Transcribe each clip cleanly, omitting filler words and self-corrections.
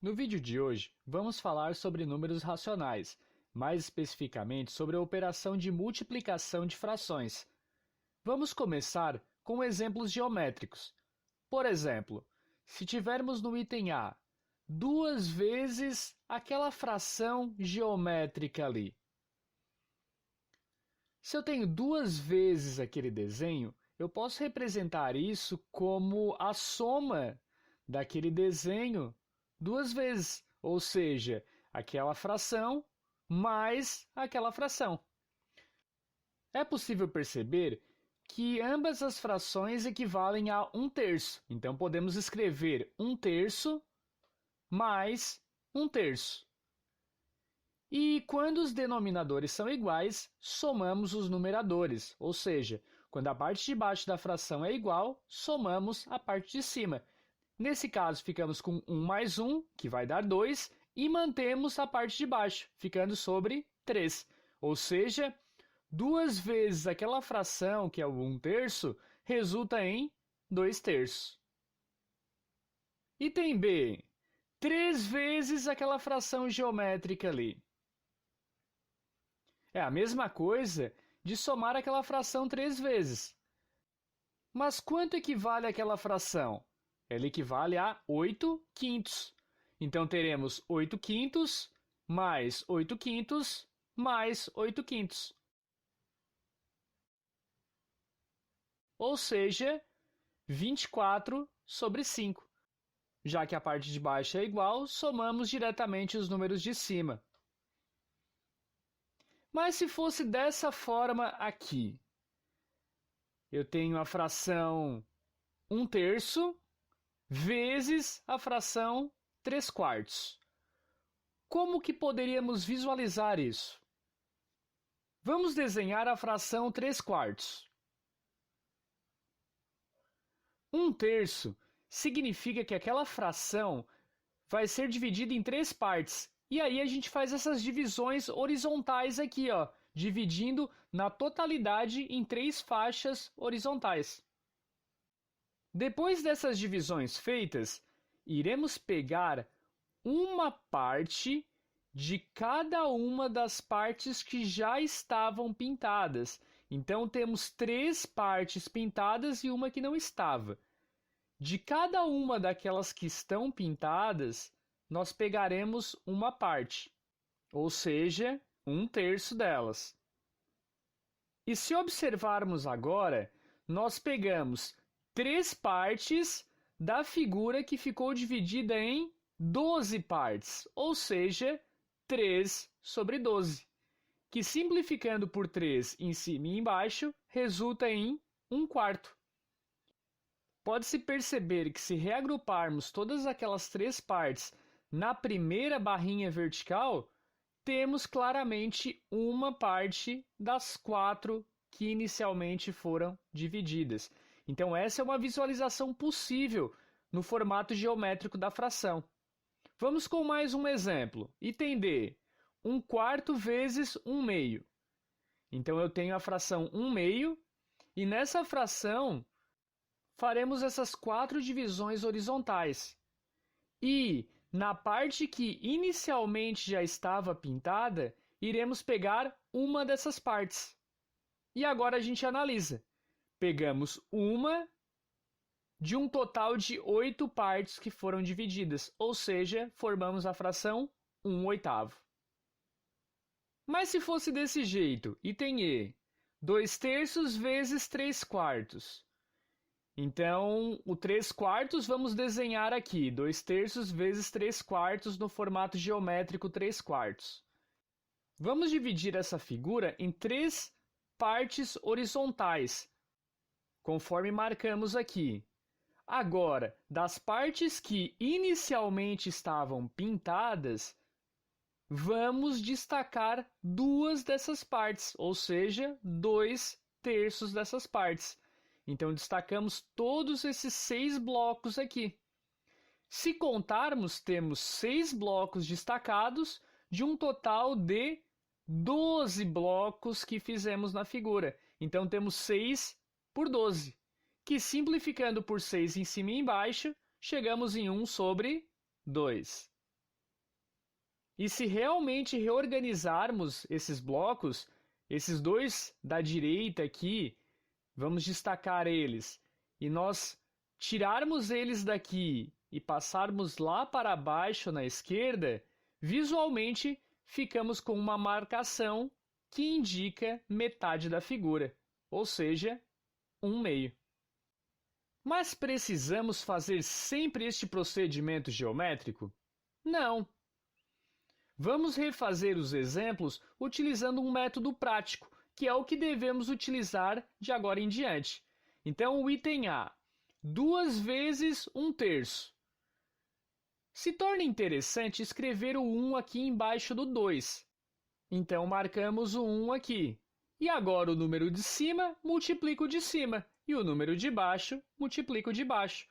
No vídeo de hoje, vamos falar sobre números racionais, mais especificamente sobre a operação de multiplicação de frações. Vamos começar com exemplos geométricos. Por exemplo, se tivermos no item A 2 vezes aquela fração geométrica ali. Se eu tenho 2 vezes aquele desenho, eu posso representar isso como a soma daquele desenho 2 vezes, ou seja, aquela fração mais aquela fração. É possível perceber que ambas as frações equivalem a 1/3. Então, podemos escrever 1/3 mais 1/3. E quando os denominadores são iguais, somamos os numeradores, ou seja, quando a parte de baixo da fração é igual, somamos a parte de cima. Nesse caso, ficamos com 1 mais 1, que vai dar 2, e mantemos a parte de baixo, ficando sobre 3. Ou seja, 2 vezes aquela fração, que é o 1/3, resulta em 2/3. Item B. 3 vezes aquela fração geométrica ali. É a mesma coisa de somar aquela fração 3 vezes. Mas quanto equivale àquela fração? Ela equivale a 8/5. Então, teremos 8/5 mais 8/5 mais 8/5. Ou seja, 24/5. Já que a parte de baixo é igual, somamos diretamente os números de cima. Mas se fosse dessa forma aqui, eu tenho a fração 1/3 vezes a fração 3/4. Como que poderíamos visualizar isso? Vamos desenhar a fração 3/4. 1/3 significa que aquela fração vai ser dividida em 3 partes. E aí a gente faz essas divisões horizontais aqui, ó, dividindo na totalidade em 3 faixas horizontais. Depois dessas divisões feitas, iremos pegar uma parte de cada uma das partes que já estavam pintadas. Então, temos 3 partes pintadas e uma que não estava. De cada uma daquelas que estão pintadas, nós pegaremos uma parte, ou seja, 1/3 delas. E se observarmos agora, nós pegamos 3 partes da figura que ficou dividida em 12 partes, ou seja, 3/12, que simplificando por 3 em cima e embaixo, resulta em 1/4. Pode-se perceber que se reagruparmos todas aquelas 3 partes na primeira barrinha vertical, temos claramente uma parte das 4 que inicialmente foram divididas. Então, essa é uma visualização possível no formato geométrico da fração. Vamos com mais um exemplo. Item D. 1/4 vezes 1/2. Então, eu tenho a fração 1/2 e nessa fração faremos essas 4 divisões horizontais. E na parte que inicialmente já estava pintada, iremos pegar uma dessas partes. E agora a gente analisa. Pegamos uma de um total de 8 partes que foram divididas, ou seja, formamos a fração 1/8. Mas se fosse desse jeito, item E, 2/3 vezes 3/4. Então, o 3/4 vamos desenhar aqui, 2/3 vezes 3/4 no formato geométrico 3/4. Vamos dividir essa figura em 3 partes horizontais, conforme marcamos aqui. Agora, das partes que inicialmente estavam pintadas, vamos destacar 2 dessas partes, ou seja, 2/3 dessas partes. Então, destacamos todos esses 6 blocos aqui. Se contarmos, temos 6 blocos destacados de um total de 12 blocos que fizemos na figura. Então, temos 6 por 12, que simplificando por 6 em cima e embaixo, chegamos em 1/2. E se realmente reorganizarmos esses blocos, esses dois da direita aqui, vamos destacar eles, e nós tirarmos eles daqui e passarmos lá para baixo na esquerda, visualmente ficamos com uma marcação que indica metade da figura, ou seja, 1/2. Mas precisamos fazer sempre este procedimento geométrico? Não. Vamos refazer os exemplos utilizando um método prático, que é o que devemos utilizar de agora em diante. Então, o item A, 2 vezes 1/3. Se torna interessante escrever o 1 aqui embaixo do 2. Então, marcamos o 1 aqui. E agora o número de cima multiplica o de cima, e o número de baixo multiplica o de baixo.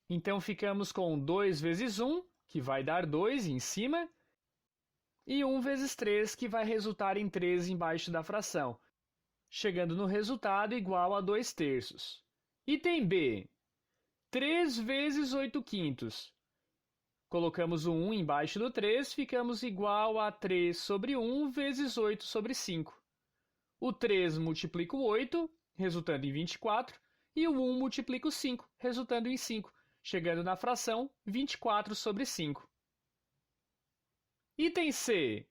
Então, ficamos com 2 vezes 1, que vai dar 2 em cima, e 1 vezes 3, que vai resultar em 3 embaixo da fração, chegando no resultado igual a 2/3. Item B, 3 vezes 8/5. Colocamos o 1 embaixo do 3, ficamos igual a 3 sobre 1 vezes 8 sobre 5. O 3 multiplica o 8, resultando em 24, e o 1 multiplica o 5, resultando em 5, chegando na fração 24 sobre 5. Item C,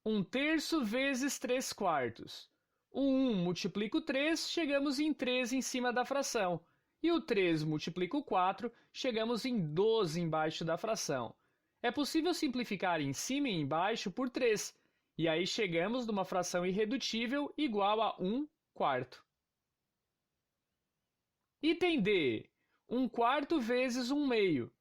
1/3 vezes 3/4. O 1 multiplica o 3, chegamos em 3 em cima da fração. E o 3 multiplica o 4, chegamos em 12 embaixo da fração. É possível simplificar em cima e embaixo por 3, e aí chegamos numa fração irredutível igual a 1/4. Item D, 1/4 vezes 1/2.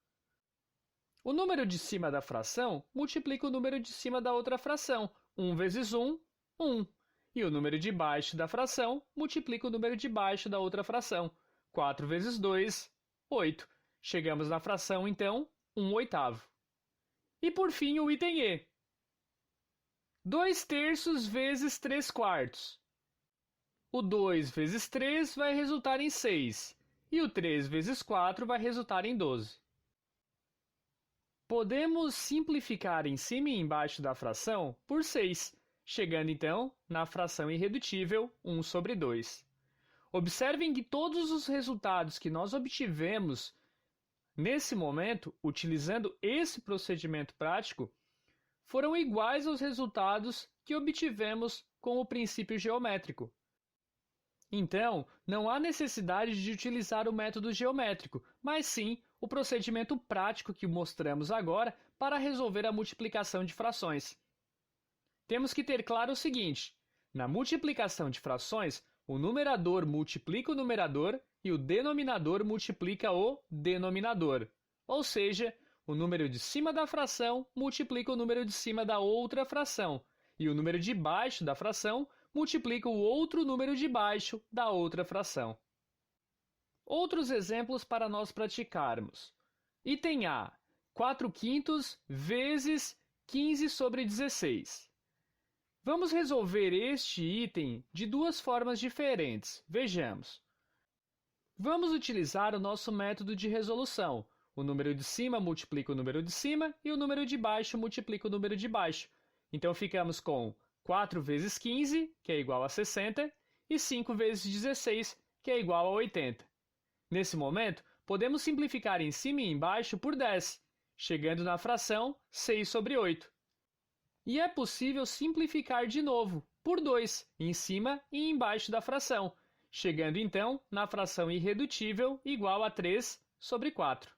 O número de cima da fração multiplica o número de cima da outra fração. 1 vezes 1, 1. E o número de baixo da fração multiplica o número de baixo da outra fração. 4 vezes 2, 8. Chegamos na fração, então, 1/8. E por fim, o item E. 2/3 vezes 3/4. O 2 vezes 3 vai resultar em 6. E o 3 vezes 4 vai resultar em 12. Podemos simplificar em cima e embaixo da fração por 6, chegando então na fração irredutível 1 sobre 2. Observem que todos os resultados que nós obtivemos nesse momento, utilizando esse procedimento prático, foram iguais aos resultados que obtivemos com o princípio geométrico. Então, não há necessidade de utilizar o método geométrico, mas sim o procedimento prático que mostramos agora para resolver a multiplicação de frações. Temos que ter claro o seguinte: na multiplicação de frações, o numerador multiplica o numerador e o denominador multiplica o denominador. Ou seja, o número de cima da fração multiplica o número de cima da outra fração, e o número de baixo da fração multiplica o outro número de baixo da outra fração. Outros exemplos para nós praticarmos. Item A, 4/5 vezes 15 sobre 16. Vamos resolver este item de duas formas diferentes. Vejamos. Vamos utilizar o nosso método de resolução. O número de cima multiplica o número de cima e o número de baixo multiplica o número de baixo. Então, ficamos com 4 vezes 15, que é igual a 60, e 5 vezes 16, que é igual a 80. Nesse momento, podemos simplificar em cima e embaixo por 10, chegando na fração 6 sobre 8. E é possível simplificar de novo, por 2, em cima e embaixo da fração, chegando então na fração irredutível igual a 3 sobre 4.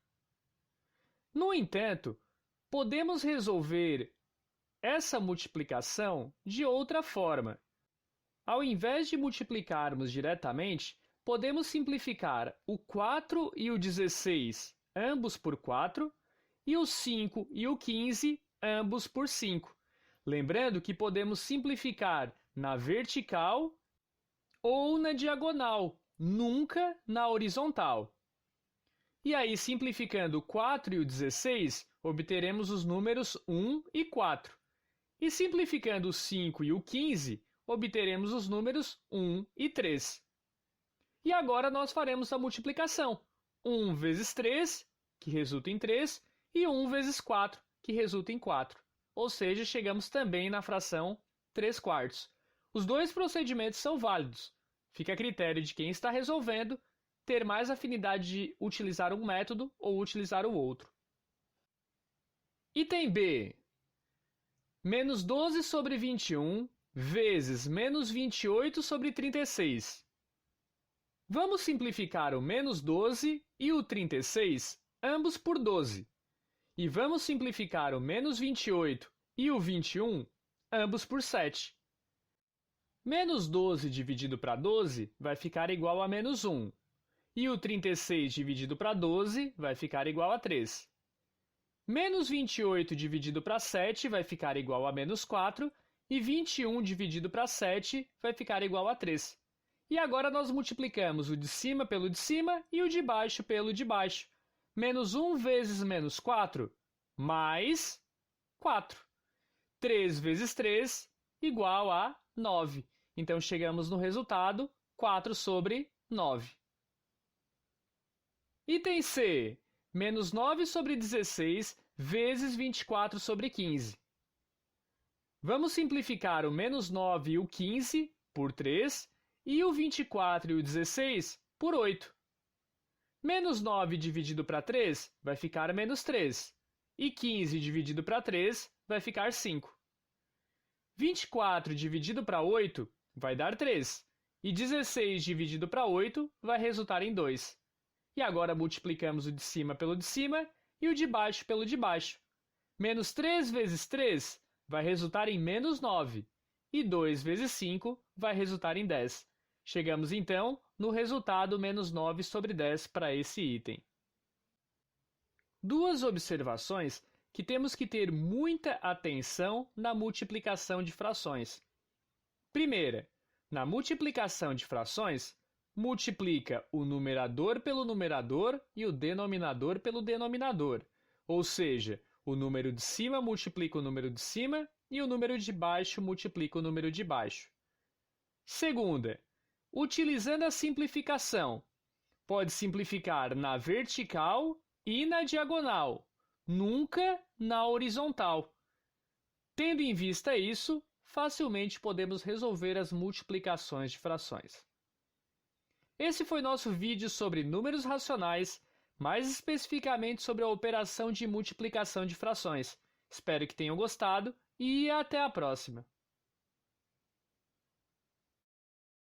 No entanto, podemos resolver essa multiplicação de outra forma. Ao invés de multiplicarmos diretamente, podemos simplificar o 4 e o 16, ambos por 4, e o 5 e o 15, ambos por 5. Lembrando que podemos simplificar na vertical ou na diagonal, nunca na horizontal. E aí, simplificando o 4 e o 16, obteremos os números 1 e 4. E simplificando o 5 e o 15, obteremos os números 1 e 3. E agora nós faremos a multiplicação. 1 vezes 3, que resulta em 3, e 1 vezes 4, que resulta em 4. ou seja, chegamos também na fração 3/4. Os dois procedimentos são válidos. Fica a critério de quem está resolvendo ter mais afinidade de utilizar um método ou utilizar o outro. Item B. Menos 12 sobre 21 vezes menos 28 sobre 36. Vamos simplificar o menos 12 e o 36, ambos por 12. E vamos simplificar o menos 28 e o 21, ambos por 7. Menos 12 dividido para 12 vai ficar igual a menos 1. E o 36 dividido para 12 vai ficar igual a 3. Menos 28 dividido para 7 vai ficar igual a menos 4. E 21 dividido para 7 vai ficar igual a 3. E agora nós multiplicamos o de cima pelo de cima e o de baixo pelo de baixo. Menos 1 vezes menos 4, mais 4. 3 vezes 3, igual a 9. Então, chegamos no resultado 4 sobre 9. Item C. Menos 9 sobre 16 vezes 24 sobre 15. Vamos simplificar o menos 9 e o 15 por 3 e o 24 e o 16 por 8. Menos 9 dividido para 3 vai ficar menos 3. E 15 dividido para 3 vai ficar 5. 24 dividido para 8 vai dar 3. E 16 dividido para 8 vai resultar em 2. E agora multiplicamos o de cima pelo de cima e o de baixo pelo de baixo. Menos 3 vezes 3 vai resultar em menos 9. E 2 vezes 5 vai resultar em 10. Chegamos, então, no resultado menos 9 sobre 10 para esse item. Duas observações que temos que ter muita atenção na multiplicação de frações. Primeira, na multiplicação de frações, multiplica o numerador pelo numerador e o denominador pelo denominador. Ou seja, o número de cima multiplica o número de cima e o número de baixo multiplica o número de baixo. Segunda, utilizando a simplificação, pode simplificar na vertical e na diagonal, nunca na horizontal. Tendo em vista isso, facilmente podemos resolver as multiplicações de frações. Esse foi nosso vídeo sobre números racionais, mais especificamente sobre a operação de multiplicação de frações. Espero que tenham gostado e até a próxima!